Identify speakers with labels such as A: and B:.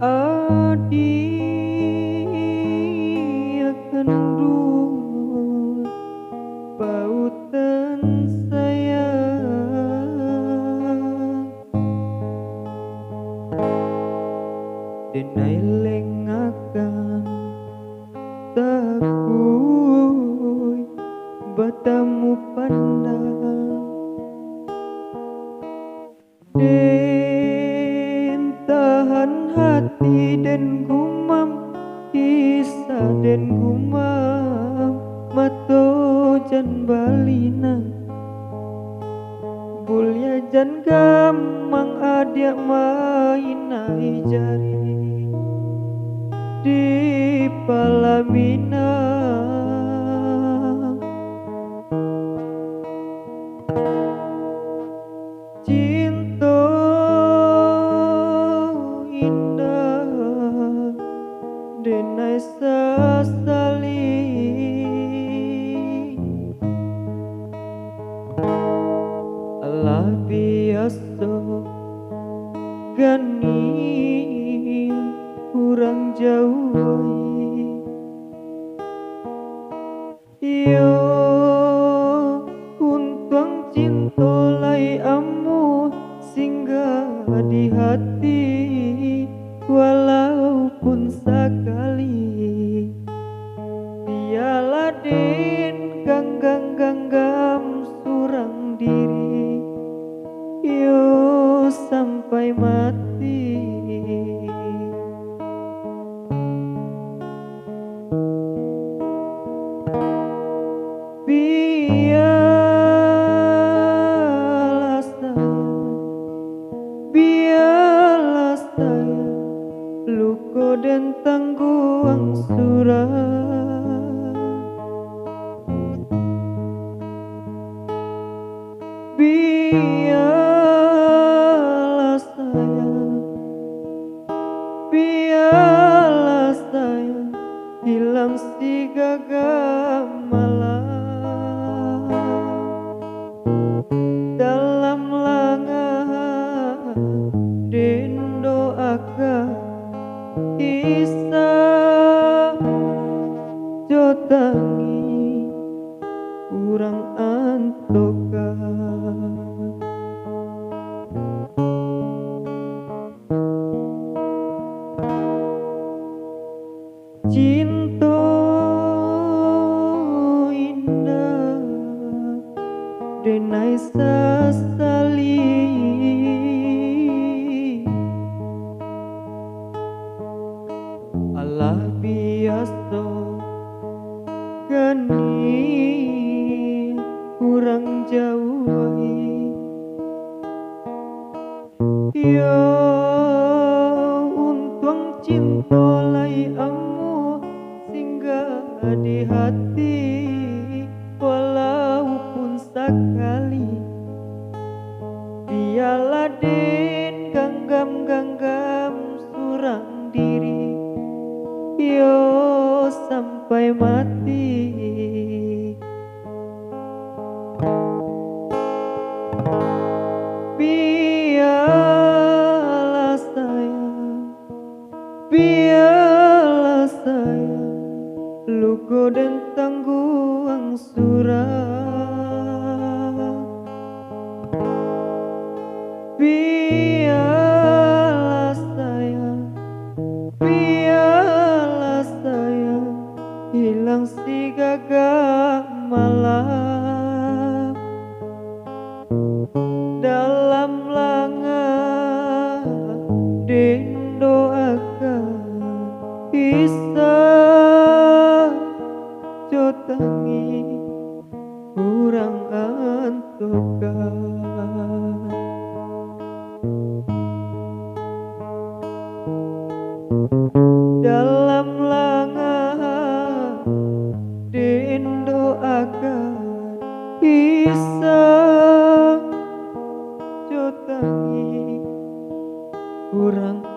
A: Adi akan nurut pautan sayang denai lengakan takui batamu pandang den tahan hati dan gumam kisah dan gumam mato jan balina bulya jan gamang adia mainai jari di palamina cinta indah denai sasali alah biasa gani kurang jauh yo untung cinta lai amu singgah di hati walaupun sekali biarlah den ganggang surang diri yo sampai mati biarlah saya luka dan tangguang surat biarlah saya hilang si gagah malam dalam langan den doakan kisah jotangi kurang antokan cinta indah denai sasali alah biasa gani kurang jauh yo untung cinta lai amu singgah di hati walaupun sekali biarlah den ganggam surang diri yo sampai mati biarlah saya luka dan tangguang surat biarlah saya hilang si gagah malam dalam langan den doakan kisah jotangi kurang antokan dalam langan den doakan akan bisa jotangi kurang